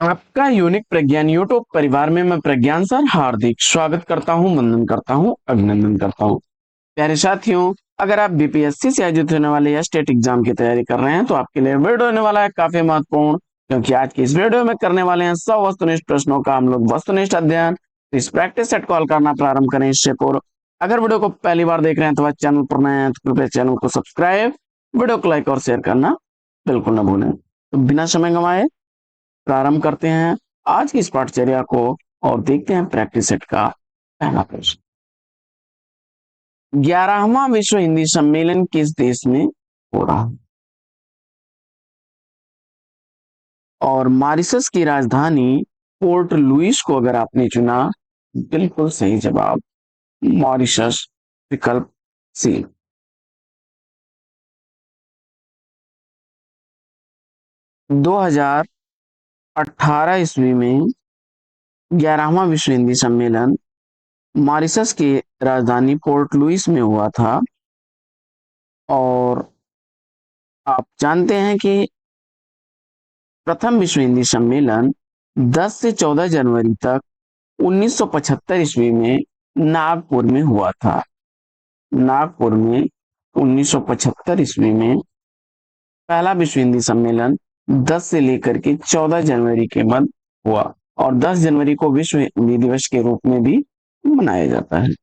आपका यूनिक प्रज्ञान यूट्यूब परिवार में मैं प्रज्ञान सर हार्दिक स्वागत करता हूं, वंदन करता हूं, अभिनंदन करता हूं। प्यारे साथियों, अगर आप बीपीएससी से आयोजित होने वाले या स्टेट एग्जाम की तैयारी कर रहे हैं तो आपके लिए वीडियो होने वाला है काफी महत्वपूर्ण, क्योंकि आज की इस वीडियो में करने वाले हैं 100 वस्तुनिष्ठ प्रश्नों का हम लोग वस्तुनिष्ठ अध्ययन। तो इस प्रैक्टिस सेट कॉल करना प्रारंभ करें इससे पूर्व अगर वीडियो को पहली बार देख रहे हैं तो चैनल पर नए हैं तो कृपया चैनल को सब्सक्राइब, वीडियो को लाइक और शेयर करना बिल्कुल न भूलें। तो बिना समय गंवाए प्रारंभ करते हैं आज की इस पाठचर्या को और देखते हैं प्रैक्टिस सेट का पहला प्रश्न। 11वां विश्व हिंदी सम्मेलन किस देश में हो रहा है? और मॉरिशस की राजधानी पोर्ट लुइस को अगर आपने चुना, बिल्कुल सही जवाब मॉरिशस, विकल्प सी। 2018 ईस्वी में 11वां विश्व हिंदी सम्मेलन मॉरिशस की राजधानी पोर्ट लुइस में हुआ था। और आप जानते हैं कि प्रथम विश्व हिंदी सम्मेलन 10 से 14 जनवरी तक 1975 ईस्वी में नागपुर में हुआ था। नागपुर में 1975 ईस्वी में पहला विश्व हिंदी सम्मेलन 10 से लेकर के 14 जनवरी के मध्य हुआ, और 10 जनवरी को विश्व हिंदी दिवस के रूप में भी मनाया जाता है।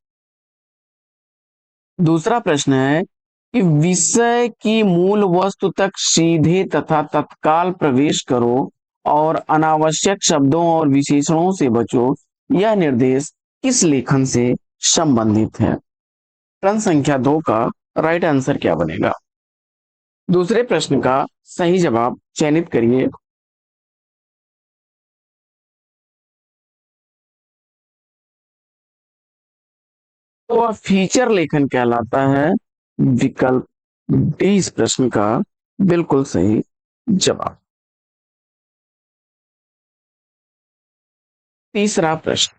दूसरा प्रश्न है कि विषय की मूल वस्तु तक सीधे तथा तत्काल प्रवेश करो और अनावश्यक शब्दों और विशेषणों से बचो, यह निर्देश किस लेखन से संबंधित है? प्रश्न संख्या 2 का राइट आंसर क्या बनेगा? दूसरे प्रश्न का सही जवाब चयनित करिए। तो वह फीचर लेखन कहलाता है। विकल्प डी इस प्रश्न का बिल्कुल सही जवाब। तीसरा प्रश्न,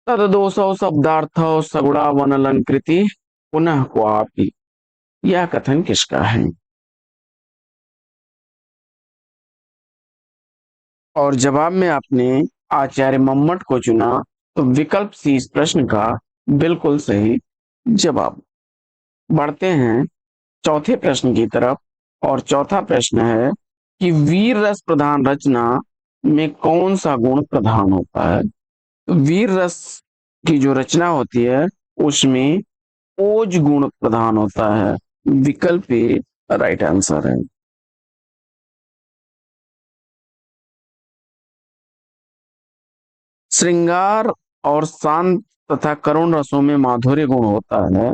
तदोषौ शब्दार्थौ सगुणावनलंकृति पुनः क्वापि, यह कथन किसका है? और जवाब में आपने आचार्य मम्मट को चुना, तो विकल्प सी इस प्रश्न का बिल्कुल सही जवाब। बढ़ते हैं चौथे प्रश्न की तरफ, और चौथा प्रश्न है कि वीर रस प्रधान रचना में कौन सा गुण प्रधान होता है? तो वीर रस की जो रचना होती है उसमें ओज गुण प्रधान होता है। विकल्प ए राइट आंसर है। श्रृंगार और शांत तथा करुण रसों में माधुर्य गुण होता है,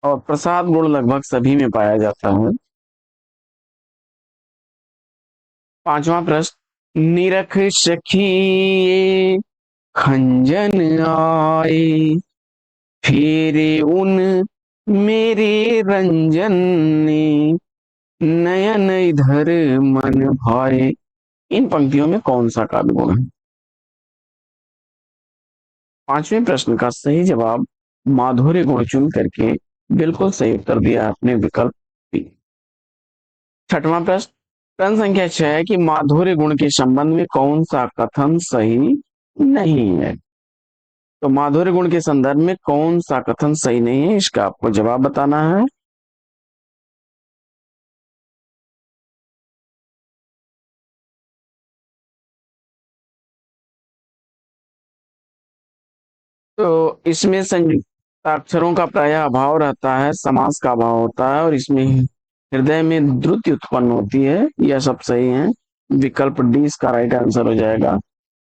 और प्रसाद गुण लगभग सभी में पाया जाता है। पांचवा प्रश्न, निरख सखी खंजन आए, फेरे उन मेरे रंजन ने, नयन इधर मन भाए, इन पंक्तियों में कौन सा काव्य गुण है? पांचवें प्रश्न का सही जवाब माधुर्य गुण चुन करके बिल्कुल सही उत्तर दिया आपने, विकल्प बी। छठवां प्रश्न, प्रश्न संख्या 6 है कि माधुर्य गुण के संबंध में कौन सा कथन सही नहीं है? तो माधुर्य गुण के संदर्भ में कौन सा कथन सही नहीं है, इसका आपको जवाब बताना है। तो इसमें संयुक्त अक्षरों का प्रायः अभाव रहता है, समास का अभाव होता है, और इसमें हृदय में द्रुति उत्पन्न होती है, यह सब सही है। विकल्प डी इसका राइट आंसर हो जाएगा।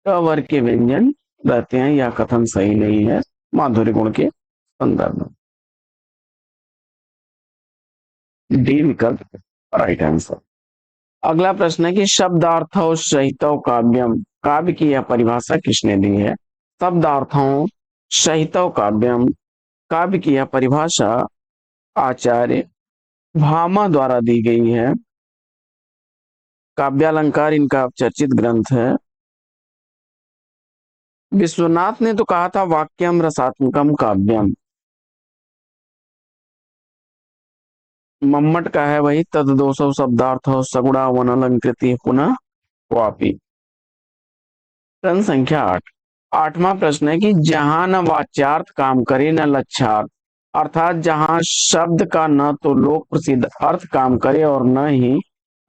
क वर्ग के व्यंजन रहते हैं, यह कथन सही नहीं है माधुर्य गुण के संदर्भ में। डी विकल्प राइट आंसर। अगला प्रश्न है कि शब्दार्थों सहित काव्यम, काव्य की यह परिभाषा किसने दी है? शब्दार्थों सहित काव्यम, काव्य की यह परिभाषा आचार्य भामा द्वारा दी गई है। काव्यालंकार इनका चर्चित ग्रंथ है। विश्वनाथ ने तो कहा था वाक्यम रसात्मकम काव्यम। मम्मट का है वही तद दोषो शब्दार्थ सगुणा वन अलंकृति पुनः वापी। प्रश्न संख्या 8। आठवां प्रश्न है कि जहां न वाच्यार्थ काम करे न लक्ष्यार्थ, अर्थात जहां शब्द का न तो लोक प्रसिद्ध अर्थ काम करे और न ही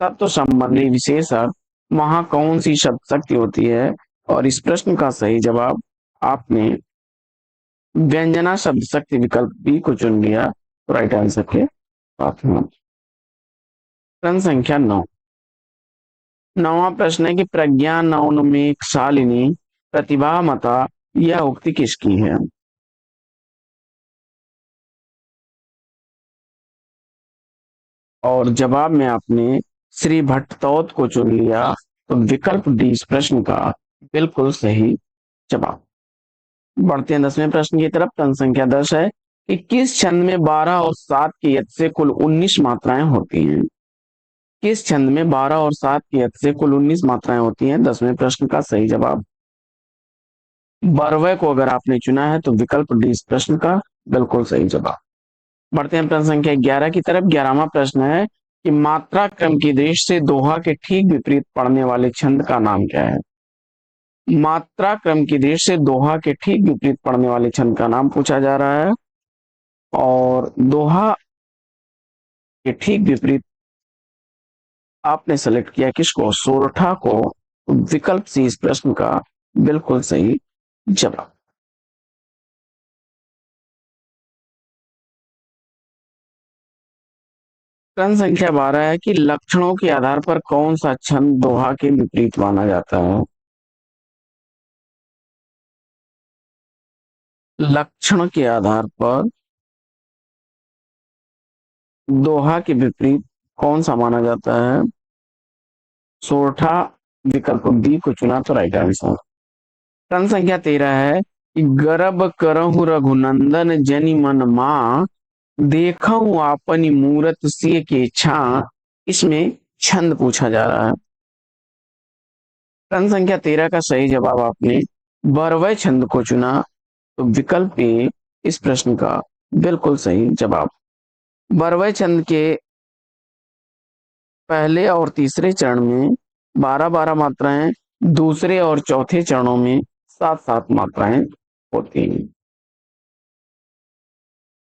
तत्व संबंधी विशेष अर्थ, वहां कौन सी शब्द शक्ति होती है? और इस प्रश्न का सही जवाब आपने व्यंजना शब्द शक्ति विकल्प बी को चुन लिया, तो राइट आंसर के साथ में। प्रश्न संख्या 9। नौवां प्रश्न है कि प्रज्ञा नवोन्मेष शालिनी प्रतिभा मता, यह उक्ति किसकी है? और जवाब में आपने श्री भट्टतौत को चुन लिया, तो विकल्प डी इस प्रश्न का बिल्कुल सही जवाब। बढ़ते हैं 10वें प्रश्न की तरफ। प्रश्न संख्या 10 है कि किस छंद में 12 और 7 के यत् से कुल 19 मात्राएं होती हैं? किस छंद में 12 और 7 के यत् से कुल 19 मात्राएं होती हैं? 10वें प्रश्न का सही जवाब बरवे को अगर आपने चुना है तो विकल्प डी इस प्रश्न का बिल्कुल सही जवाब। बढ़ते हैं प्रश्न संख्या 11 की तरफ। 11वां प्रश्न है कि मात्रा क्रम की दृष्टि से दोहा के ठीक विपरीत पढ़ने वाले छंद का नाम क्या है? मात्रा क्रम की दृष्टि से दोहा के ठीक विपरीत पढ़ने वाले छंद का नाम पूछा जा रहा है, और दोहा के ठीक विपरीत आपने सेलेक्ट किया किसको? सोरठा को। विकल्प सी इस प्रश्न का बिल्कुल सही जवाब। प्रश्न संख्या 12 है कि लक्षणों के आधार पर कौन सा छंद दोहा के विपरीत माना जाता है? लक्षण के आधार पर दोहा के विपरीत कौन सा माना जाता है? सोरठा। विकल्प बी को चुना, तो राइट आंसर। प्रश्न संख्या 13 है कि गर्भ करहु रघुनंदन जनि मन मां, देखऊं आपनी मूरत सिय के छा, इसमें छंद पूछा जा रहा है। प्रश्न संख्या 13 का सही जवाब आपने बरवय छंद को चुना, तो विकल्प ए इस प्रश्न का बिल्कुल सही जवाब। बरवय छंद के पहले और तीसरे चरण में 12-12 मात्राएं, दूसरे और चौथे चरणों में 7-7 मात्राएं होती हैं।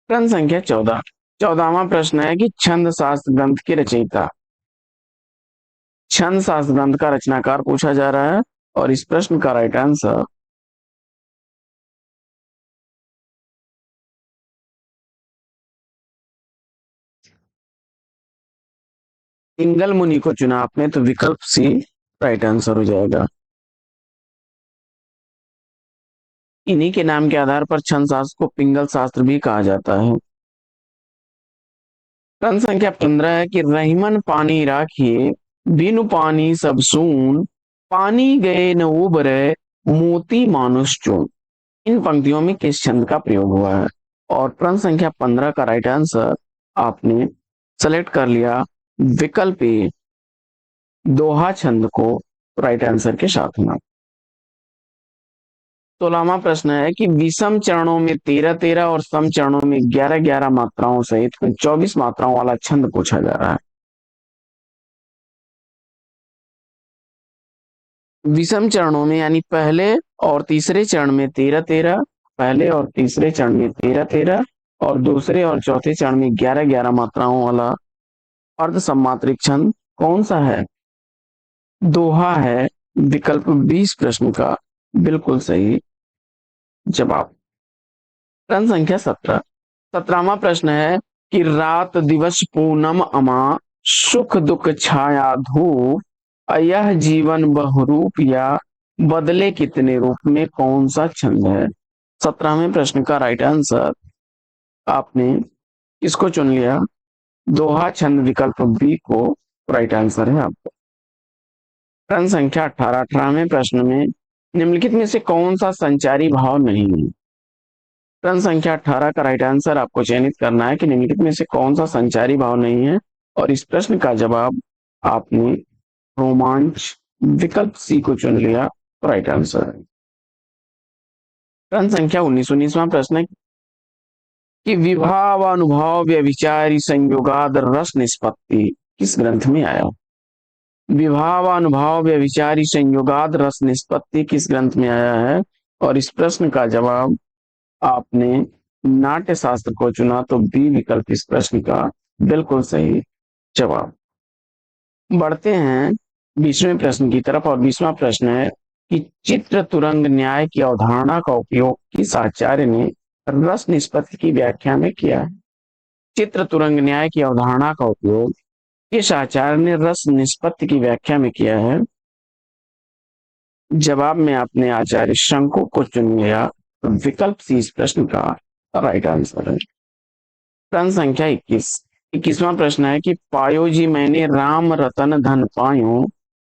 प्रश्न संख्या 14। 14वां प्रश्न है कि छंद शास्त्र ग्रंथ के रचयिता, छंद शास्त्र ग्रंथ का रचनाकार पूछा जा रहा है, और इस प्रश्न का राइट आंसर पिंगल मुनि को चुना आपने, तो विकल्प सी राइट आंसर हो जाएगा। इन्हीं के नाम के आधार पर छंद शास्त्र को पिंगल शास्त्र भी कहा जाता है। प्रश्न संख्या 15 है कि रहीमन पानी राखिए बिनु पानी सब सून, पानी गए न उबरे मोती मानुष चून, इन पंक्तियों में किस छंद का प्रयोग हुआ है? और प्रश्न संख्या 15 का राइट आंसर आपने सेलेक्ट कर लिया विकल्प ए दोहा छंद को, राइट आंसर के साथ में। 16वां प्रश्न है कि विषम चरणों में 13-13 और सम चरणों में 11-11 मात्राओं सहित 24 मात्राओं वाला छंद पूछा जा रहा है। विषम चरणों में यानी पहले और तीसरे चरण में 13-13, पहले और तीसरे चरण में 13-13 और दूसरे और चौथे चरण में 11-11 मात्राओं वाला अर्ध सम्मात्रिक छंद कौन सा है? दोहा है। विकल्प 20 प्रश्न का बिल्कुल सही जवाब। प्रश्न संख्या 17। 17वां प्रश्न है कि रात दिवस पूनम अमा, सुख दुख छाया धूप, अयह जीवन बहुरूप या बदले कितने रूप में कौन सा छंद है? 17वें प्रश्न का राइट आंसर आपने इसको चुन लिया, दोहा छंद विकल्प बी को राइट आंसर है आपको। प्रश्न संख्या 18। 18वें प्रश्न में निम्नलिखित में से कौन सा संचारी भाव नहीं है? प्रश्न संख्या 18 का राइट आंसर आपको चयनित करना है कि निम्नलिखित में से कौन सा संचारी भाव नहीं है, और इस प्रश्न का जवाब आपने रोमांच विकल्प सी को चुन लिया, राइट आंसर है। प्रश्न संख्या 19। 19वां प्रश्न है कि विभाव अनुभव व्यभिचारी संयोगाद रस निष्पत्ति किस ग्रंथ में आया? विभाव अनुभव व्यभिचारी संयोगाद रस निष्पत्ति किस ग्रंथ में आया है? और इस प्रश्न का जवाब आपने नाट्य शास्त्र को चुना, तो बी विकल्प इस प्रश्न का बिल्कुल सही जवाब। बढ़ते हैं 20वें प्रश्न की तरफ, और 20वां प्रश्न है कि चित्र तुरंग न्याय की अवधारणा का उपयोग किस आचार्य ने रस निष्पत्ति की व्याख्या में किया है? चित्र तुरंग न्याय की अवधारणा का उपयोग किस आचार्य ने रस निष्पत्ति की व्याख्या में किया है? जवाब में आपने आचार्य शंकु को चुन लिया, तो विकल्प सी इस प्रश्न का राइट आंसर है। प्रश्न संख्या 21। 21वां प्रश्न है कि पायो जी मैंने राम रतन धन पायो,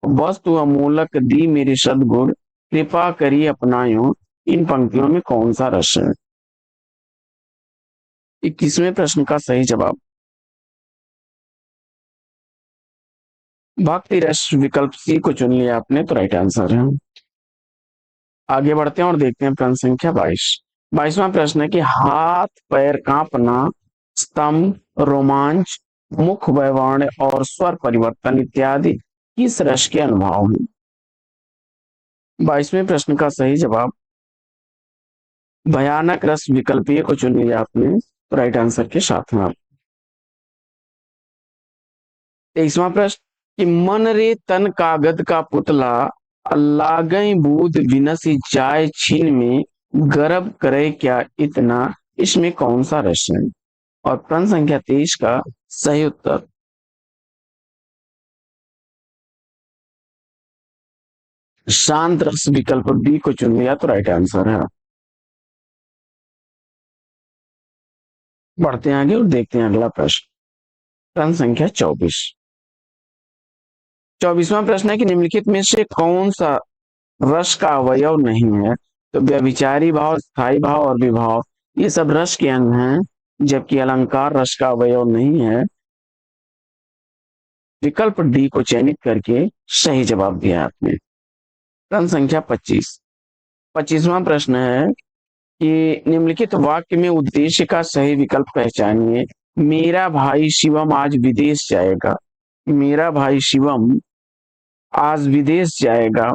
वस्तु अमूलक दी मेरे सदगुरु, कृपा करी अपनायो, इन पंक्तियों में कौन सा रस है? 21वें प्रश्न का सही जवाब भक्ति रस, विकल्प सी को चुन लिया आपने, तो राइट आंसर है। आगे बढ़ते हैं और देखते हैं प्रश्न संख्या 22। 22वां प्रश्न है कि हाथ पैर कांपना, स्तंभ, रोमांच, मुख व्यवहार और स्वर परिवर्तन इत्यादि किस रस के अनुभव हैं? 22वें प्रश्न का सही जवाब भयानक रस, विकल्प ए को चुन लिया आपने, तो राइट आंसर के साथ में आप। 23वां प्रश्न कि मन रे तन कागद का पुतला, लागई बूद विनसी जाय छीन में, गर्भ करे क्या इतना, इसमें कौन सा रस है? और प्रश्न संख्या 23 का सही उत्तर शांत रस, विकल्प बी को चुन लिया, तो राइट आंसर है। बढ़ते हैं आगे और देखते हैं अगला प्रश्न। प्रश्न संख्या 24। 24वां प्रश्न है कि निम्नलिखित में से कौन सा रस का अवयव नहीं है? तो व्यभिचारी भाव, स्थायी भाव और विभाव ये सब रस के अंग हैं, जबकि अलंकार रस का अवयव नहीं है। विकल्प डी को चयनित करके सही जवाब दिया आपने। प्रश्न संख्या 25। 25वां प्रश्न है कि निम्नलिखित वाक्य में उद्देश्य का सही विकल्प पहचानिए। मेरा भाई शिवम आज विदेश जाएगा। मेरा भाई शिवम आज विदेश जाएगा।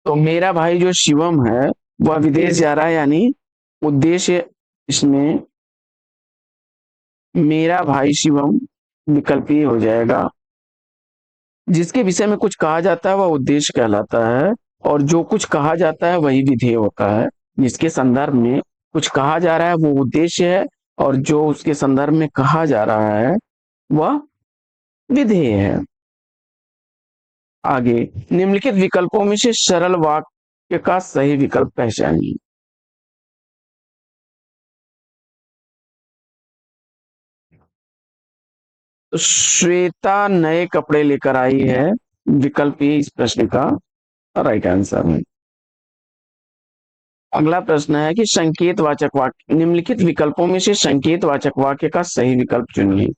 तो मेरा भाई जो शिवम है वह विदेश जा रहा है, यानी उद्देश्य इसमें मेरा भाई शिवम विकल्प ये हो जाएगा। जिसके विषय में कुछ कहा जाता है वह उद्देश्य कहलाता है, और जो कुछ कहा जाता है वही विधेय होता है। जिसके संदर्भ में कुछ कहा जा रहा है वो उद्देश्य है, और जो उसके संदर्भ में कहा जा रहा है वह विधेय है। आगे निम्नलिखित विकल्पों में से सरल वाक्य का सही विकल्प पहचानिए। तो श्वेता नए कपड़े लेकर आई है, विकल्प ए इस प्रश्न का राइट आंसर है। अगला प्रश्न है कि संकेत वाचक वाक्य, निम्नलिखित विकल्पों में से संकेत वाचक वाक्य का सही विकल्प चुनिए।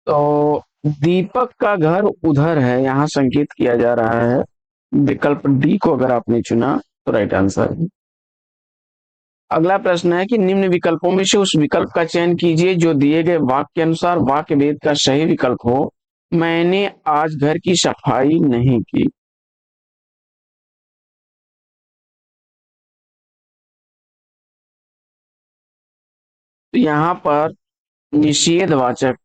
तो दीपक का घर उधर है, यहां संकेत किया जा रहा है। विकल्प डी को अगर आपने चुना तो राइट आंसर है। अगला प्रश्न है कि निम्न विकल्पों में से उस विकल्प का चयन कीजिए जो दिए गए वाक्य के अनुसार वाक्य भेद का सही विकल्प हो। मैंने आज घर की सफाई नहीं की। तो यहाँ पर निषेधवाचक,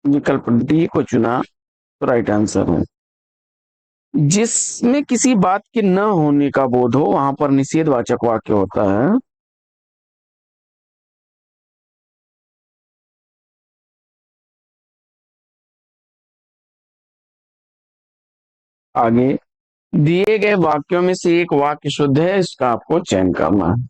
विकल्प डी को चुना तो राइट आंसर है। जिसमें किसी बात के न होने का बोध हो वहां पर निषेधवाचक वाक्य होता है। आगे दिए गए वाक्यों में से एक वाक्य शुद्ध है, इसका आपको चयन करना है।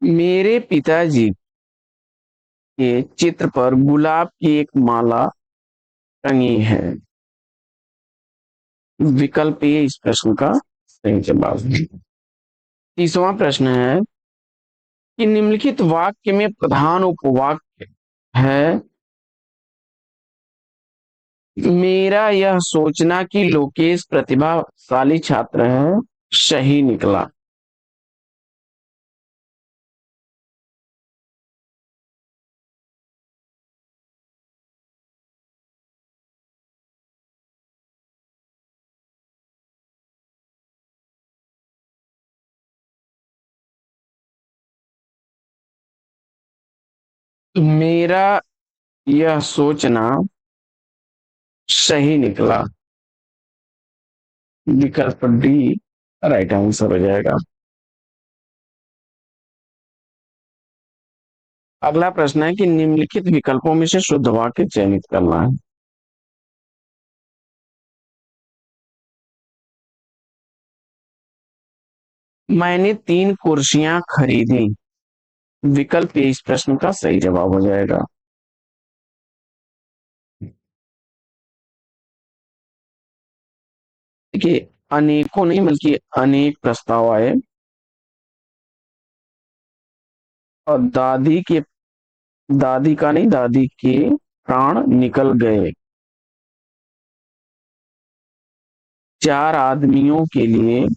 मेरे पिताजी के चित्र पर गुलाब की एक माला टंगी है। विकल्प ए इस प्रश्न का सही जवाब है। 30वां प्रश्न है कि निम्नलिखित वाक्य में प्रधान उपवाक्य है मेरा यह सोचना कि लोकेश प्रतिभाशाली छात्र है सही निकला। मेरा यह सोचना सही निकला। विकल्प डी राइट आंसर हो जाएगा। अगला प्रश्न है कि निम्नलिखित विकल्पों में से शुद्ध वाक्य चयनित करना है। मैंने 3 कुर्सियां खरीदी। विकल्प ए इस प्रश्न का सही जवाब हो जाएगा। देखिए अनेकों नहीं बल्कि अनेक प्रस्ताव आए और दादी का नहीं दादी के प्राण निकल गए। 4 आदमियों के लिए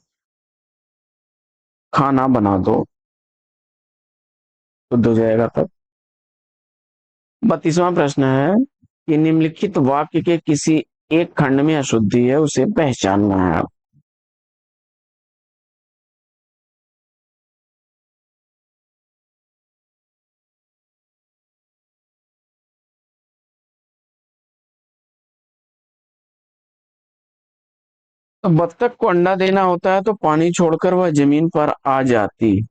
खाना बना दो शुद्ध हो जाएगा तब। 32वां प्रश्न है कि निम्नलिखित वाक्य के किसी एक खंड में अशुद्धि है उसे पहचानना है। तो बत्तख को अंडा देना होता है तो पानी छोड़कर वह जमीन पर आ जाती।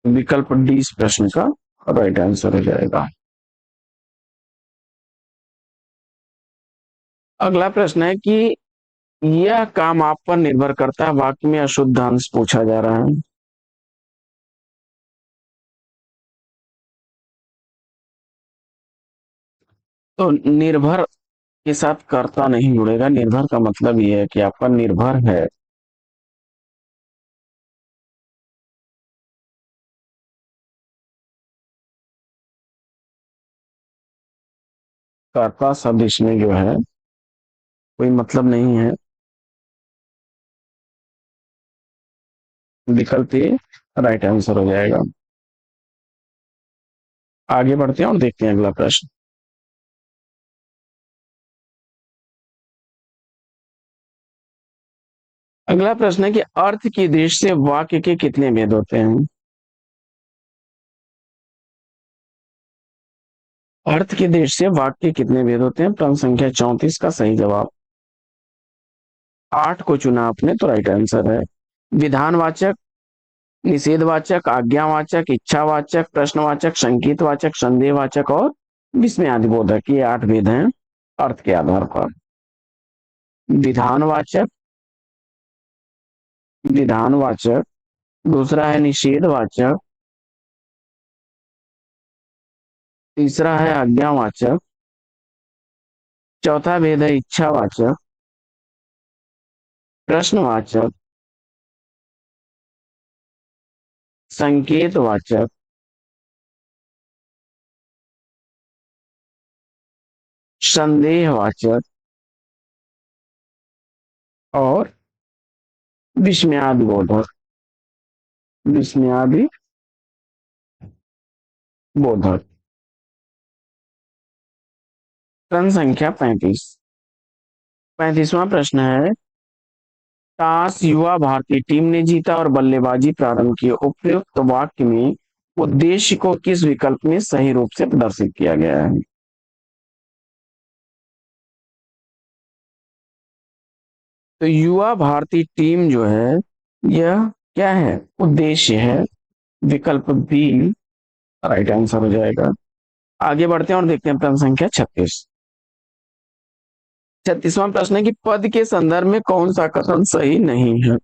विकल्प डी इस प्रश्न का राइट आंसर हो जाएगा। अगला प्रश्न है कि यह काम आप पर निर्भर करता है वाक्य में अशुद्ध अंश पूछा जा रहा है। तो निर्भर के साथ कर्ता नहीं जुड़ेगा। निर्भर का मतलब यह है कि आपका निर्भर है। कर्ता शब्द इसमें जो है कोई मतलब नहीं है। विकल्प ए राइट आंसर हो जाएगा। आगे बढ़ते हैं और देखते हैं अगला प्रश्न। अगला प्रश्न है कि अर्थ की दृष्टि से वाक्य के कितने भेद होते हैं। अर्थ की दृष्टि से वाक्य के कितने भेद होते हैं। प्रश्न संख्या 34 का सही जवाब 8 को चुना आपने तो राइट आंसर है। विधानवाचक, निषेधवाचक, आज्ञावाचक, इच्छावाचक, प्रश्नवाचक, संकेतवाचक, संदेहवाचक और विस्मयादिबोधक ये 8 भेद हैं अर्थ के आधार पर। विधानवाचक, विधानवाचक, दूसरा है निषेधवाचक, तीसरा है आज्ञावाचक, चौथा भेद है इच्छावाचक, प्रश्नवाचक, संकेतवाचक, संदेहवाचक और विस्मयादिबोधक। विस्मयादिबोधक। प्रश्न संख्या 35। 35वां प्रश्न है टॉस युवा भारतीय टीम ने जीता और बल्लेबाजी प्रारंभ की। उपयुक्त वाक्य में उद्देश्य को किस विकल्प में सही रूप से प्रदर्शित किया गया है। तो युवा भारतीय टीम जो है यह क्या है उद्देश्य है। विकल्प बी राइट आंसर हो जाएगा। आगे बढ़ते हैं और देखते हैं प्रश्न संख्या 36। 36वां प्रश्न है कि पद के संदर्भ में कौन सा कथन सही नहीं है।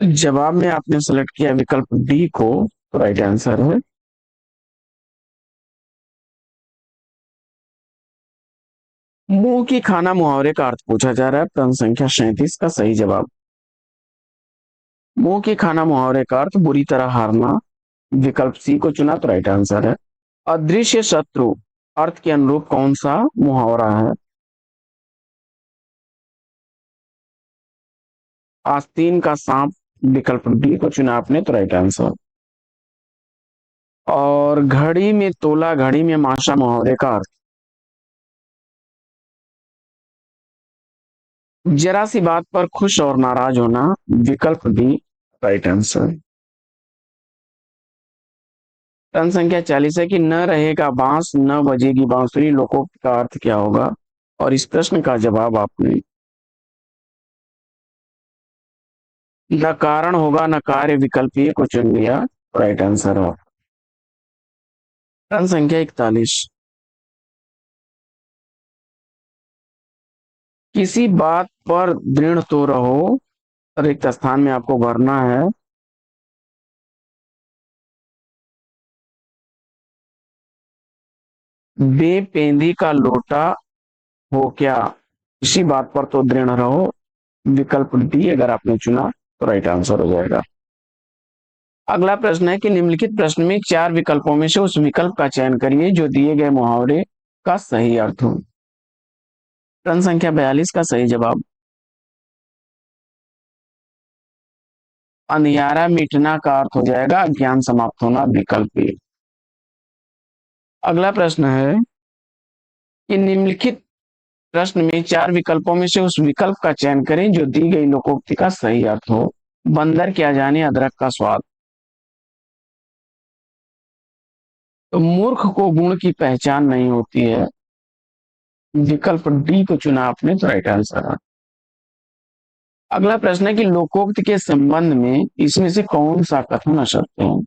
जवाब में आपने सेलेक्ट किया विकल्प डी को, तो राइट आंसर है। मुंह की खाना मुहावरे का अर्थ पूछा जा रहा है। प्रश्न संख्या 37 का सही जवाब, मुंह की खाना मुहावरे का अर्थ बुरी तरह हारना, विकल्प सी को चुना तो राइट आंसर है। अदृश्य शत्रु अर्थ के अनुरूप कौन सा मुहावरा है? आस्तीन का सांप, विकल्प डी को चुना आपने तो राइट आंसर। और घड़ी में तोला घड़ी में माशा मुहावरे का अर्थ, जरा सी बात पर खुश और नाराज होना, विकल्प डी राइट आंसर। प्रश्न संख्या 40 है कि न रहेगा बांस न बजेगी बांसुरी, लोकोक्त का अर्थ क्या होगा? और इस प्रश्न का जवाब आपने न कारण होगा न कार्य, विकल्प ए को चुन लिया, राइट आंसर है। प्रश्न संख्या 41, किसी बात पर दृढ़ तो रहो, रिक्त स्थान में आपको भरना है। बेपेंदी का लोटा हो क्या, इसी बात पर तो दृढ़ रहो, विकल्प डी अगर आपने चुना तो राइट आंसर हो जाएगा। अगला प्रश्न है कि निम्नलिखित प्रश्न में चार विकल्पों में से उस विकल्प का चयन करिए जो दिए गए मुहावरे का सही अर्थ हो। प्रश्न संख्या 42 का सही जवाब, अंधियारा मिटना का अर्थ हो जाएगा ज्ञान समाप्त होना, विकल्प ए। अगला प्रश्न है कि निम्नलिखित प्रश्न में चार विकल्पों में से उस विकल्प का चयन करें जो दी गई लोकोक्ति का सही अर्थ हो। बंदर क्या जाने अदरक का स्वाद, तो मूर्ख को गुण की पहचान नहीं होती है, विकल्प डी को चुना आपने तो राइट आंसर है। अगला प्रश्न है कि लोकोक्त के संबंध में इसमें से कौन सा कथन असत्य है?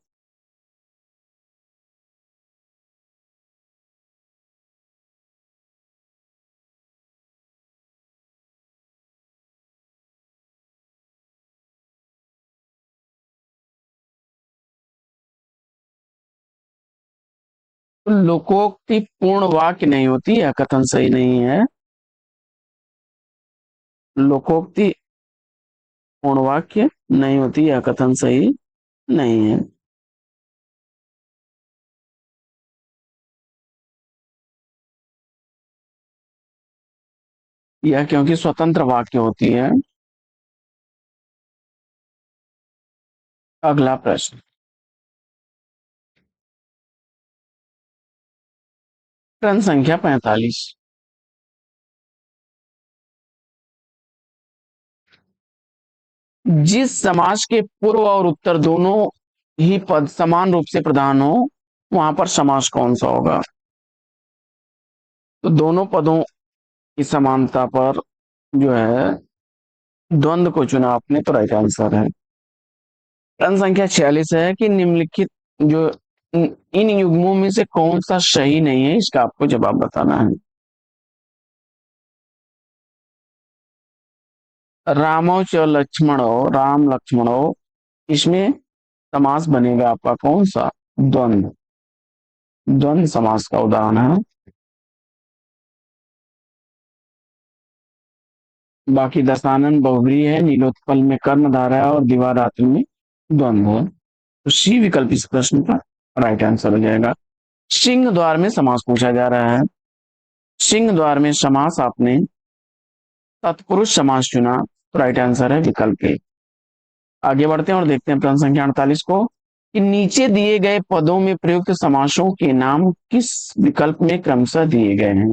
तो लोकोक्ति पूर्ण वाक्य नहीं होती, यह कथन सही नहीं है। लोकोक्ति पूर्ण वाक्य नहीं होती, यह कथन सही नहीं है। यह क्योंकि स्वतंत्र वाक्य होती है। अगला प्रश्न, प्रश्न संख्या 45, जिस समास के पूर्व और उत्तर दोनों ही पद समान रूप से प्रधान हो वहां पर समास कौन सा होगा? तो दोनों पदों की समानता पर जो है द्वंद्व को चुना आपने तो राइट आंसर है। प्रश्न संख्या 46 है कि निम्नलिखित जो इन युग्मों में से कौन सा सही नहीं है, इसका आपको जवाब बताना है। रामो च लक्ष्मणो, राम लक्ष्मणो, इसमें समास बनेगा आपका कौन सा? द्वंद्व, द्वंद्व समास का उदाहरण है। बाकी दशानन बहुब्री है, नीलोत्पल में कर्णधारा है और दीवारात्र में द्वंद्व है, तो सी विकल्प इस प्रश्न का राइट आंसर हो जाएगा। सिंह द्वार में समास पूछा जा रहा है। सिंह द्वार में समास आपने तत्पुरुष समास चुना तो राइट आंसर है विकल्प ए। आगे बढ़ते हैं और देखते हैं प्रश्न संख्या 48 को कि नीचे दिए गए पदों में प्रयुक्त समासों के नाम किस विकल्प में क्रमशः दिए गए हैं?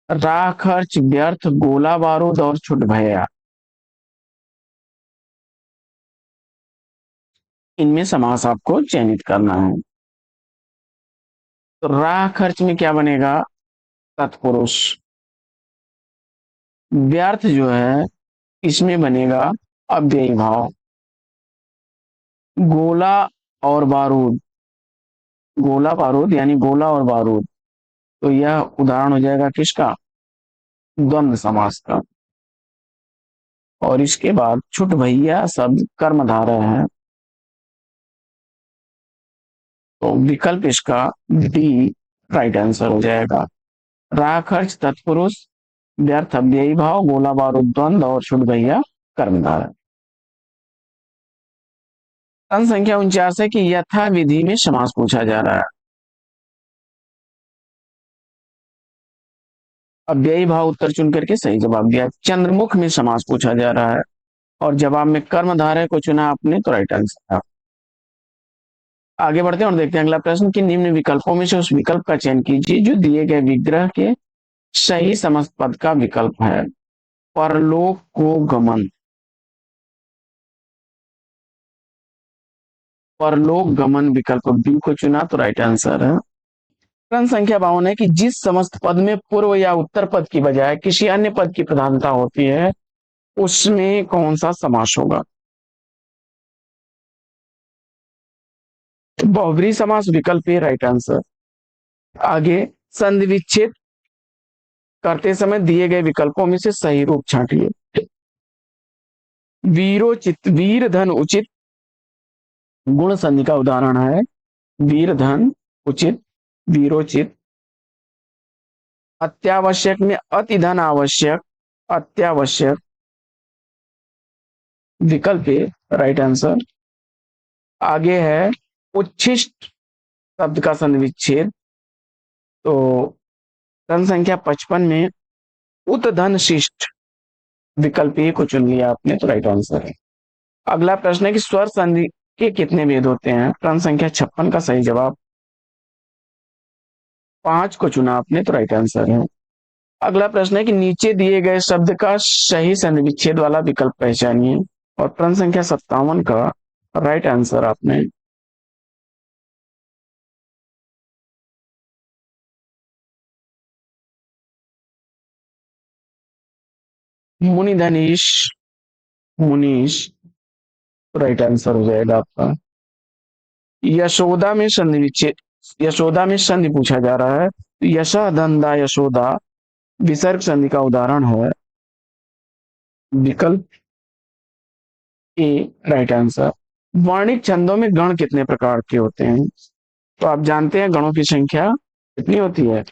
राह खर्च, व्यर्थ, गोला बारूद और छुट भैया, इनमें समास आपको चयनित करना है। तो राह खर्च में क्या बनेगा? तत्पुरुष। व्यर्थ जो है इसमें बनेगा अव्ययी भाव। गोला और बारूद, गोला बारूद यानी गोला और बारूद, तो यह उदाहरण हो जाएगा किसका? द्वंद्व समास का। और इसके बाद छुट भैया शब्द कर्मधारय है। तो विकल्प इसका डी राइट आंसर हो जाएगा। राह खर्च तत्पुरुष, व्यर्थ अव्ययी भाव, गोला बारूद द्वंद और छुट भैया कर्मधारय। प्रश्न संख्या 49 है कि यथा विधि में समास पूछा जा रहा है। अव्ययी भाव उत्तर चुन करके सही जवाब दिया। चंद्रमुख में समास पूछा जा रहा है और जवाब में कर्मधारय को चुना आपने, तो राइट आंसर है। आगे बढ़ते हैं और देखते हैं अगला प्रश्न कि निम्न विकल्पों में से उस विकल्प का चयन कीजिए जो दिए गए विग्रह के सही समस्त पद का विकल्प है। परलोक को गमन, परलोक गमन विकल्प बी को चुना, तो राइट आंसर है। प्रश्न संख्या 52 है कि जिस समस्त पद में पूर्व या उत्तर पद की बजाय किसी अन्य पद की प्रधानता होती है उसमें कौन सा समास होगा। बहुब्रीहि समास विकल्प ए राइट आंसर। आगे संधि विच्छेद करते समय दिए गए विकल्पों में से सही रूप छांटिए। वीरोचित, वीर धन उचित गुण संधि का उदाहरण है वीर धन उचित, वीरोचित। अत्यावश्यक में अति धन आवश्यक, अत्यावश्यक विकल्प ए राइट आंसर। आगे है उच्छिष्ट शब्द का संधि विच्छेद, तो प्रश्न संख्या 55 में उत धन शिष्ट विकल्प ए को चुन लिया आपने, तो राइट आंसर है। अगला प्रश्न है कि स्वर संधि के कितने भेद होते हैं। प्रश्न संख्या 56 का सही जवाब 5 को चुना आपने, तो राइट आंसर है। अगला प्रश्न है कि नीचे दिए गए शब्द का सही संधि विच्छेद वाला विकल्प पहचानिए और प्रश्न संख्या 57 का राइट आंसर आपने मुनि धनीश, मुनीश, राइट आंसर हो जाएगा आपका। यशोदा में संधि विच्छेद, यशोदा में संधि पूछा जा रहा है, तो यशा धंधा यशोदा विसर्ग संधि का उदाहरण है विकल्प ए राइट आंसर। वर्णिक छंदों में गण कितने प्रकार के होते हैं। तो आप जानते हैं गणों की संख्या कितनी होती है,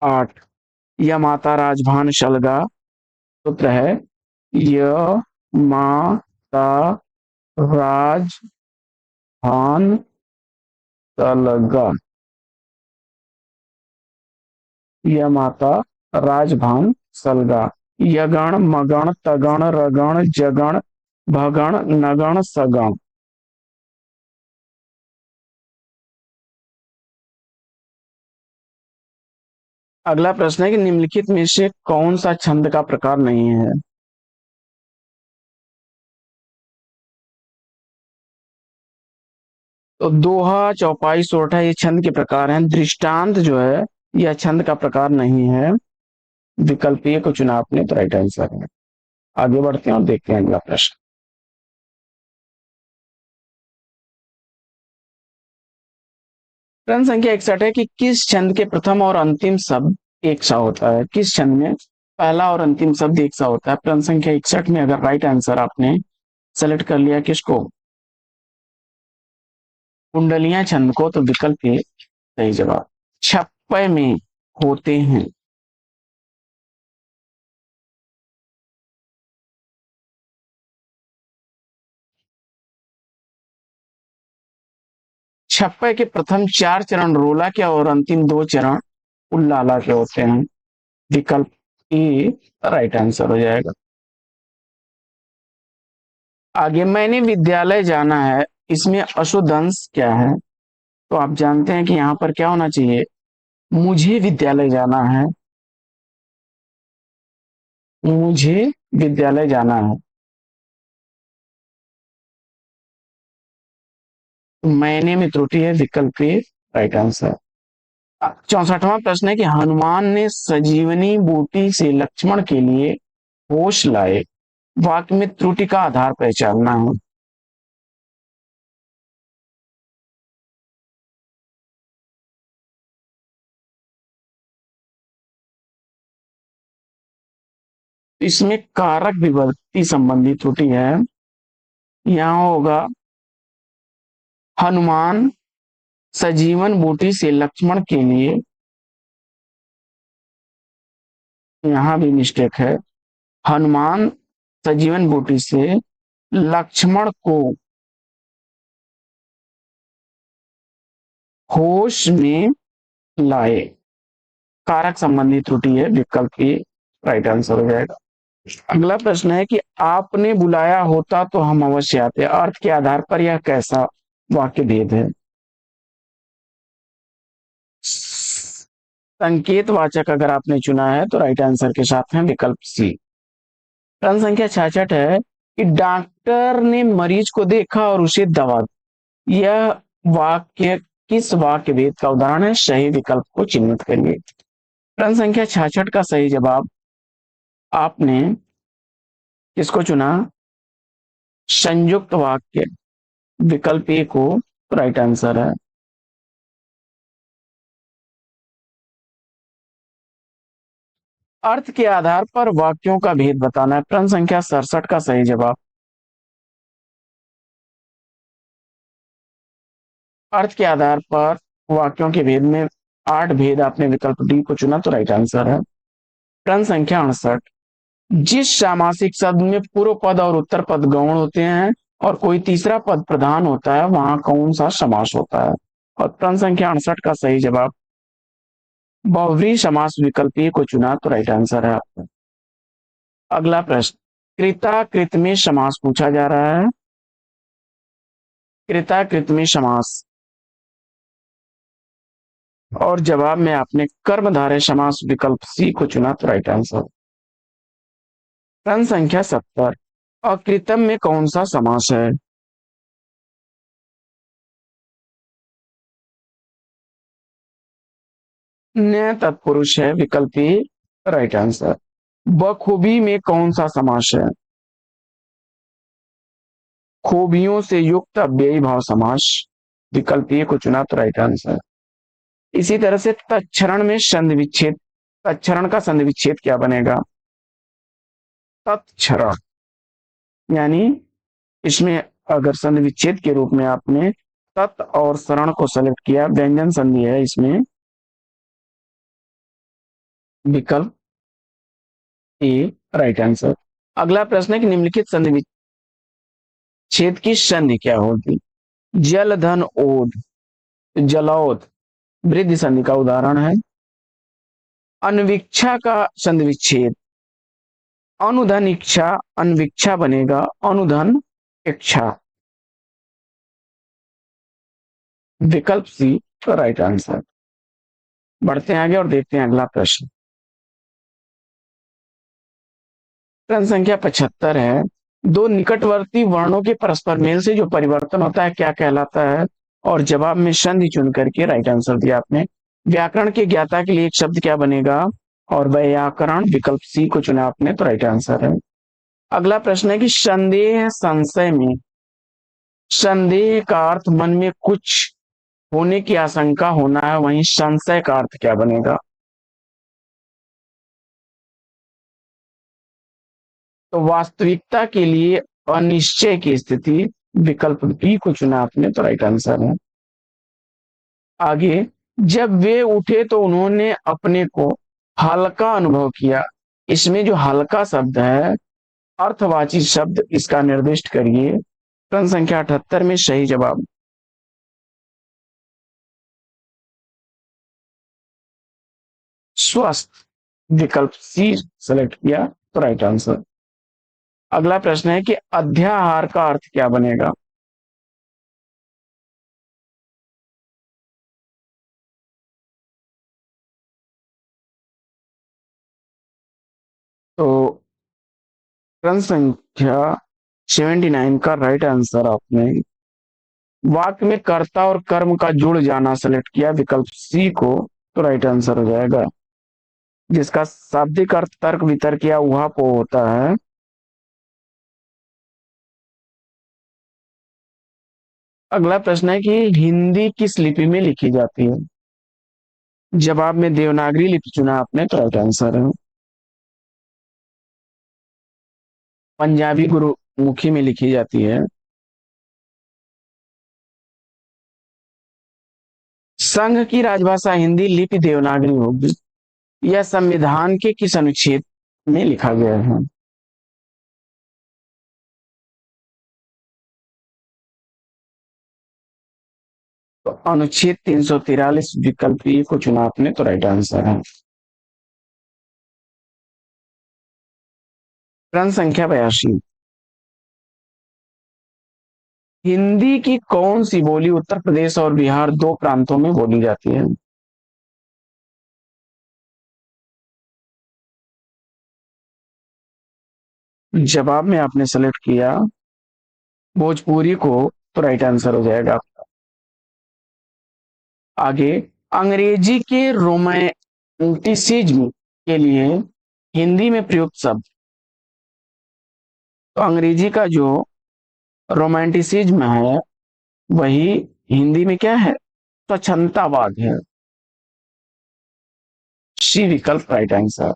8। यह माता राजभान शलगा, सूत्र है य माता राजभान शलगा, यह माता राजभान सलगा। यगण मगण तगण रगण जगण भगण नगण सगण। अगला प्रश्न है कि निम्नलिखित में से कौन सा छंद का प्रकार नहीं है। तो दोहा चौपाई सोरठा ये छंद के प्रकार हैं। दृष्टांत जो है यह छंद का प्रकार नहीं है, विकल्प ए को चुना आपने, तो राइट आंसर है। आगे बढ़ते हैं और देखते हैं अगला प्रश्न। प्रश्न संख्या 61 है कि किस छंद के प्रथम और अंतिम शब्द एक सा होता है। किस छंद में पहला और अंतिम शब्द एक सा होता है। प्रश्न संख्या 61 में अगर राइट आंसर आपने सेलेक्ट कर लिया किसको, कुंडलियां छंद को, तो विकल्प ए सही जवाब। छप्पय में होते हैं, छप्पय के प्रथम 4 चरण रोला के और अंतिम 2 चरण उल्लाला के होते हैं, विकल्प ए राइट आंसर हो जाएगा। आगे मैंने विद्यालय जाना है, इसमें अशुद्ध अंश क्या है। तो आप जानते हैं कि यहाँ पर क्या होना चाहिए, मुझे विद्यालय जाना है, मुझे विद्यालय जाना है। तो मैंने में त्रुटि है, विकल्प ए राइट आंसर। 64वां प्रश्न है कि हनुमान ने संजीवनी बूटी से लक्ष्मण के लिए होश लाए, वाक्य में त्रुटि का आधार पहचानना है। इसमें कारक विभक्ति संबंधी त्रुटि है। यहां होगा हनुमान सजीवन बूटी से लक्ष्मण के लिए, यहां भी मिस्टेक है। हनुमान सजीवन बूटी से लक्ष्मण को होश में लाए, कारक संबंधी त्रुटि है, विकल्प ए राइट आंसर हो जाएगा। अगला प्रश्न है कि आपने बुलाया होता तो हम अवश्य आते, अर्थ के आधार पर यह कैसा वाक्य भेद है? संकेत वाचक अगर आपने चुना है तो राइट आंसर के साथ है विकल्प सी। प्रश्न संख्या 66 है कि डॉक्टर ने मरीज को देखा और उसे दवा दी। यह वाक्य किस वाक्य भेद का उदाहरण है? सही विकल्प को चिन्हित करिए। प्रश्न संख्या 66 का सही जवाब आपने किसको चुना? संयुक्त वाक्य, विकल्प ए को राइट आंसर है। अर्थ के आधार पर वाक्यों का भेद बताना है। प्रश्न संख्या 67 का सही जवाब अर्थ के आधार पर वाक्यों के भेद में 8 भेद, आपने विकल्प डी को चुना तो राइट आंसर है। प्रश्न संख्या 68, जिस सामासिक शब्द में पूर्व पद और उत्तर पद गौण होते हैं और कोई तीसरा पद प्रधान होता है वहां कौन सा समास होता है? और प्रश्न संख्या 68 का सही जवाब बहुव्रीहि समास, विकल्प ए को चुना तो राइट आंसर है आपका। अगला प्रश्न कृताकृत में समास पूछा जा रहा है। कृताकृत में समास और जवाब में आपने कर्मधारय समास, विकल्प सी को चुना तो राइट आंसर। प्रश्न संख्या 70, अकृतम में कौन सा समास है? न तत्पुरुष है, विकल्प ए राइट आंसर। बखूबी में कौन सा समास है? खूबियों से युक्त अव्ययी भाव समास, विकल्प ए को चुना तो राइट आंसर। इसी तरह से तत्क्षरण में संधि विच्छेद, तत्क्षरण का संधि विच्छेद क्या बनेगा? तत्क्षरण, यानी इसमें अगर संधि विच्छेद के रूप में आपने तत् और शरण को सेलेक्ट किया, व्यंजन संधि है इसमें, विकल्प ए राइट आंसर। अगला प्रश्न है कि निम्नलिखित संधि विच्छेद की संधि क्या होगी? जल धन ओद, जलौद वृद्धि संधि का उदाहरण है। अनविक्षा का संधि विच्छेद, अनुधन इच्छा, अनविक्षा बनेगा अनुधन इच्छा, विकल्प सी राइट आंसर। बढ़ते हैं आगे और देखते हैं अगला प्रश्न। प्रश्न संख्या 75 है, दो निकटवर्ती वर्णों के परस्पर मेल से जो परिवर्तन होता है क्या कहलाता है? और जवाब में संधि चुन करके राइट आंसर दिया आपने। व्याकरण के ज्ञाता के लिए एक शब्द क्या बनेगा? और व्याकरण, विकल्प सी को चुना आपने तो राइट आंसर है। अगला प्रश्न है कि संदेह संशय में, संदेह का अर्थ मन में कुछ होने की आशंका होना है, वहीं संशय का अर्थ क्या बनेगा? तो वास्तविकता के लिए अनिश्चय की स्थिति, विकल्प बी को चुना आपने तो राइट आंसर है। आगे, जब वे उठे तो उन्होंने अपने को हल्का अनुभव किया, इसमें जो हल्का शब्द है अर्थवाची शब्द, इसका निर्दिष्ट करिए। प्रश्न संख्या 78 में सही जवाब स्वस्थ, विकल्प सी सेलेक्ट किया तो राइट आंसर। अगला प्रश्न है कि अध्याहार का अर्थ क्या बनेगा? तो प्रश्न संख्या 79 का राइट आंसर आपने वाक्य में कर्ता और कर्म का जुड़ जाना सेलेक्ट किया, विकल्प सी को तो राइट आंसर हो जाएगा, जिसका शाब्दिक अर्थ तर्क वितर्क या उहापोह होता है। अगला प्रश्न है कि हिंदी किस लिपि में लिखी जाती है? जवाब में देवनागरी लिपि चुना आपने तो राइट आंसर है। पंजाबी गुरुमुखी में लिखी जाती है। संघ की राजभाषा हिंदी, लिपि देवनागरी होगी। यह संविधान के किस अनुच्छेद में लिखा गया है? तो अनुच्छेद 343 विकल्प ए को चुना आपने, तो राइट आंसर है। प्रश्न संख्या 82। हिंदी की कौन सी बोली उत्तर प्रदेश और बिहार दो प्रांतों में बोली जाती है? जवाब में आपने सेलेक्ट किया भोजपुरी को, तो राइट आंसर हो जाएगा आपका। आगे, अंग्रेजी के रोमांटिसिज्म के लिए हिंदी में प्रयुक्त शब्द। तो अंग्रेजी का जो रोमांटिसिज्म है वही हिंदी में क्या है? स्वच्छंदतावाद है। सी विकल्प राइट आंसर।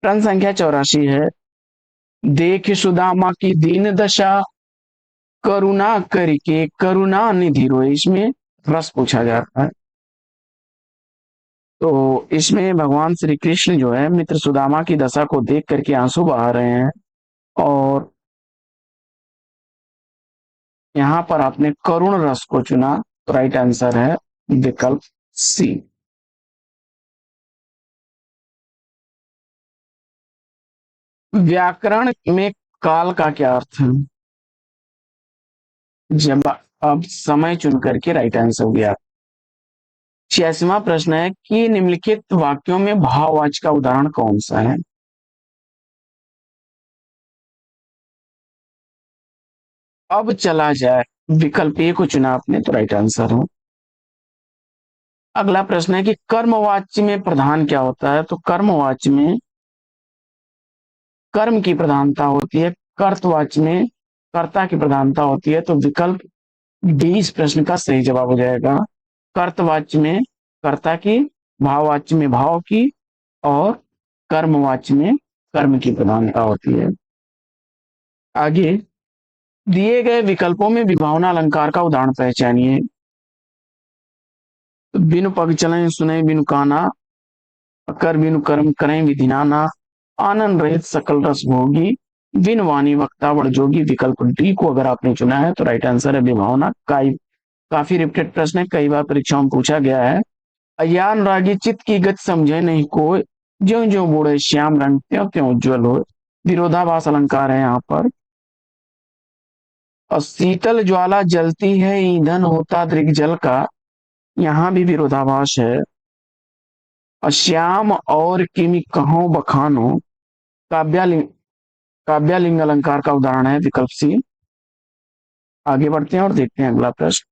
प्रश्न संख्या 84 है। देख सुदामा की दीन दशा, करुणा करके करुणा निधि रोए। इसमें रस पूछा जाता है। तो इसमें भगवान श्री कृष्ण जो है मित्र सुदामा की दशा को देख करके आंसू बहा रहे हैं, और यहां पर आपने करुण रस को चुना, तो राइट आंसर है विकल्प सी। व्याकरण में काल का क्या अर्थ है? जब अब समय चुन करके राइट आंसर हो गया। 86वां प्रश्न है कि निम्नलिखित वाक्यों में भाववाची का उदाहरण कौन सा है? अब चला जाए, विकल्प ए को चुना आपने, तो राइट आंसर है। अगला प्रश्न है कि कर्मवाच्य में प्रधान क्या होता है? तो कर्मवाच्य में कर्म की प्रधानता होती है, कर्तवाच्य में कर्ता की प्रधानता होती है। तो विकल्प डी इस प्रश्न का सही जवाब हो जाएगा। कर्तवाच्य में कर्ता की, भाववाच्य में भाव की, और कर्मवाच्य में कर्म की प्रधानता होती है। आगे, दिए गए विकल्पों में विभावना अलंकार का उदाहरण पहचानिए। तो बिनु पग चलें सुने बिनु काना, कर बिनु कर्म करें विधि नाना, आनंद रहित सकल रस भोगी, बिन वाणी वक्ता बड़ जोगी। विकल्प डी को अगर आपने चुना है तो राइट आंसर है विभावना। काफी रिपीटेड प्रश्न है, कई बार परीक्षाओं में पूछा गया है। अज्ञान रागी चित्त की गति समझे नहीं कोई, ज्यो ज्यो बूढ़े श्याम रंग त्यों त्यों उज्जवल हो। विरोधाभास अलंकार है यहाँ पर। और शीतल ज्वाला जलती है ईंधन होता दृग जल का, यहां भी विरोधाभास है। और श्याम और किमि कहो बखानो, काव्यालिंग काव्यालिंग अलंकार का उदाहरण है विकल्प सी। आगे बढ़ते हैं और देखते हैं अगला प्रश्न।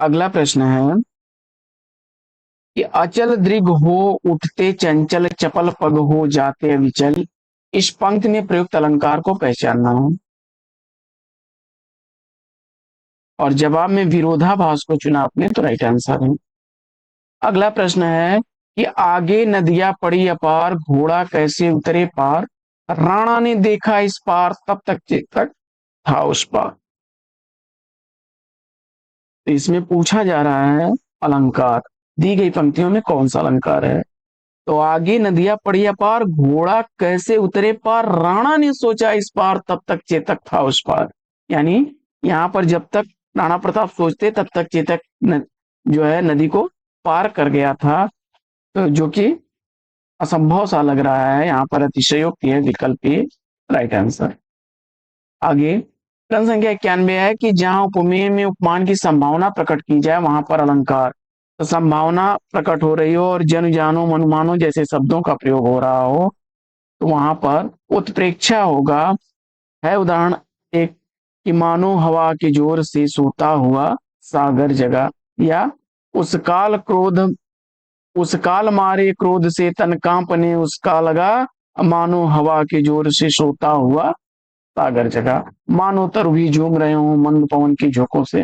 अगला प्रश्न है कि अचल दृग हो उठते चंचल, चपल पग हो जाते अविचल। इस पंक्ति में प्रयुक्त अलंकार को पहचानना है। और जवाब में विरोधाभास को चुना आपने, तो राइट आंसर है। अगला प्रश्न है कि आगे नदियां पड़ी अपार, घोड़ा कैसे उतरे पार, राणा ने देखा इस पार तब तक चेतक था उस पार। तो इसमें पूछा जा रहा है अलंकार दी गई पंक्तियों में कौन सा अलंकार है? तो आगे नदियां पड़ी अपार, घोड़ा कैसे उतरे पार, राणा ने सोचा इस पार तब तक चेतक था उस पार। यानी यहाँ पर जब तक राणा प्रताप सोचते तब तक चेतक जो है नदी को पार कर गया था। तो जो कि असंभव सा लग रहा है, यहाँ पर अतिशयोक्ति है, विकल्प ए राइट आंसर। आगे, प्रश्न संख्या 91 है कि जहां उपमेय में उपमान की संभावना प्रकट की जाए वहां पर अलंकार। तो संभावना प्रकट हो रही हो और जन जानो मनुमानो जैसे शब्दों का प्रयोग हो रहा हो, तो वहां पर उत्प्रेक्षा होगा। है उदाहरण एक कि मानो हवा के जोर से सोता हुआ सागर जगा, या उस काल क्रोध उस काल मारे क्रोध से तन कांपने उसका लगा, मानो हवा के जोर से सोता हुआ सागर जगा, मानो तरु भी झूम रहे हो मंद पवन की झोंकों से।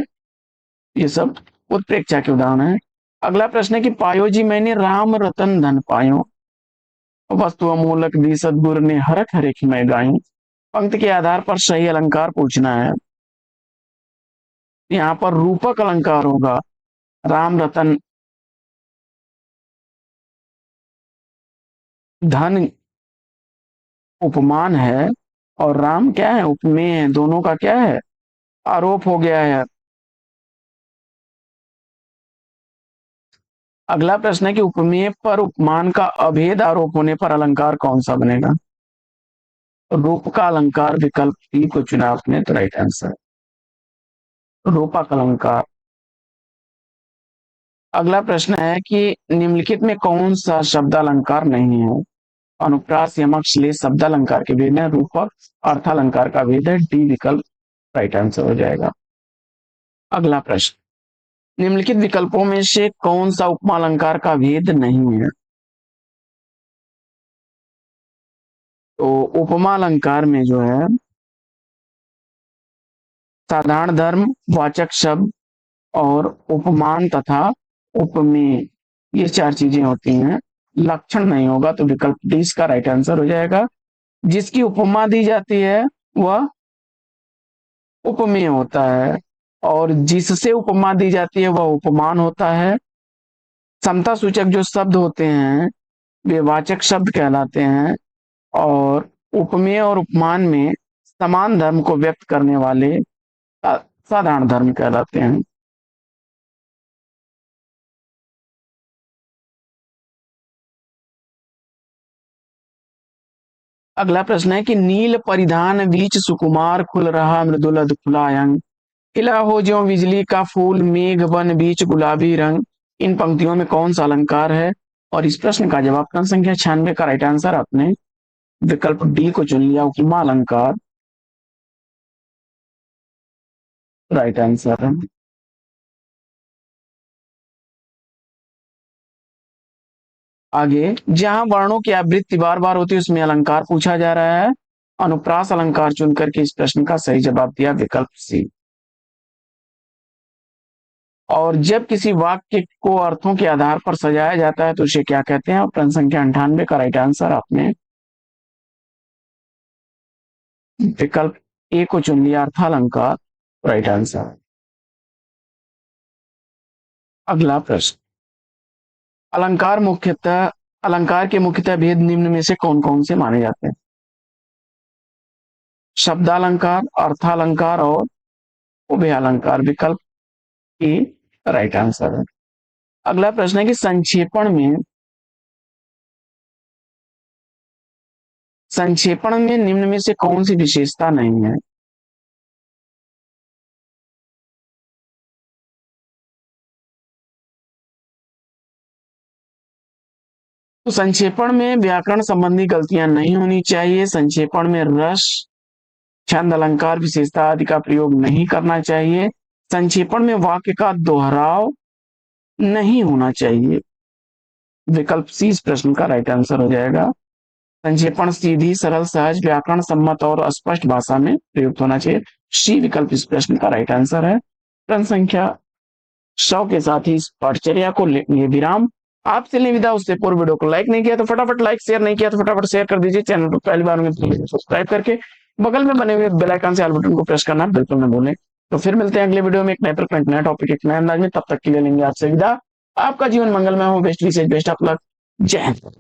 ये सब उत्प्रेक्षा के उदाहरण है। अगला प्रश्न है कि पायो जी मैंने राम रतन धन पायो, वस्तु अमूलक दी सदगुरु ने हरख हरेख मैं गायूं। पंक्ति के आधार पर सही अलंकार पूछना है। यहाँ पर रूपक अलंकार होगा। राम रतन धन उपमान है और राम क्या है, उपमेय है। दोनों का क्या है, आरोप हो गया है। अगला प्रश्न है कि उपमेय पर उपमान का अभेद आरोप होने पर अलंकार कौन सा बनेगा। रूप का अलंकार विकल्प डी को चुना आपने, तो राइट आंसर रूपक अलंकार। अगला प्रश्न है कि निम्नलिखित में कौन सा शब्द अलंकार नहीं है। अनुप्रास यमक श्लेष शब्द अलंकार के भेद है, रूपक अर्थालंकार का भेद है, डी विकल्प राइट आंसर हो जाएगा। अगला प्रश्न, निम्नलिखित विकल्पों में से कौन सा उपमा अलंकार का भेद नहीं है। तो उपमा अलंकार में जो है साधारण धर्म, वाचक शब्द और उपमान तथा उपमेय, ये चार चीजें होती हैं। लक्षण नहीं होगा, तो विकल्प डी इसका राइट आंसर हो जाएगा। जिसकी उपमा दी जाती है वह उपमेय होता है और जिससे उपमा दी जाती है वह उपमान होता है। समता सूचक जो शब्द होते हैं वे वाचक शब्द कहलाते हैं और उपमेय और उपमान में समान धर्म को व्यक्त करने वाले साधारण धर्म कहलाते हैं। अगला प्रश्न है कि नील परिधान बीच सुकुमार खुल रहा मृदुलध फुलायंग, खिला हो ज्यों बिजली का फूल मेघ बन बीच गुलाबी रंग। इन पंक्तियों में कौन सा अलंकार है। और इस प्रश्न का जवाब प्रश्न संख्या 96 का राइट आंसर आपने विकल्प डी को चुन लिया, उपमा अलंकार राइट आंसर है। आगे, जहां वर्णों की आवृत्ति बार बार होती है उसमें अलंकार पूछा जा रहा है। अनुप्रास अलंकार चुनकर के इस प्रश्न का सही जवाब दिया विकल्प सी। और जब किसी वाक्य को अर्थों के आधार पर सजाया जाता है तो उसे क्या कहते हैं। प्रश्न संख्या 98 का राइट आंसर आपने विकल्प ए को चुन लिया, अर्थालंकार राइट आंसर। अगला प्रश्न, अलंकार के मुख्यतः भेद निम्न में से कौन कौन से माने जाते हैं। शब्दालंकार, अर्थालंकार और उभय अलंकार, विकल्प ए राइट आंसर है। अगला प्रश्न है कि संक्षेपण में निम्न में से कौन सी विशेषता नहीं है। तो संक्षेपण में व्याकरण संबंधी गलतियां नहीं होनी चाहिए। संक्षेपण में रस, छंद, अलंकार, विशेषता आदि का प्रयोग नहीं करना चाहिए। संक्षेपण में वाक्य का दोहराव नहीं होना चाहिए। विकल्प सी इस प्रश्न का राइट आंसर हो जाएगा। संक्षेपण सीधी, सरल, सहज, व्याकरण सम्मत और स्पष्ट भाषा में प्रयुक्त होना चाहिए। सी विकल्प इस प्रश्न का राइट आंसर है। प्रश्न संख्या 100 के साथ ही इस पाठचर्या को लेंगे विराम। आपसे लें विदा, उससे पूर्व वीडियो को लाइक नहीं किया तो फटाफट लाइक, शेयर नहीं किया तो फटाफट शेयर कर दीजिए। चैनल को पहली बार में सब्सक्राइब करके बगल में बने हुए बेल आइकन से ऑल बटन को प्रेस करना बिल्कुल न भूलें। तो फिर मिलते हैं अगले वीडियो में एक नए प्रकरण, नया टॉपिक, एक नए अंदाज में। तब तक के लिए लेंगे आपसे विदा। आपका जीवन मंगलमय हो, बेस्ट विशेष बेस्ट ऑफ लक। जय हिंद।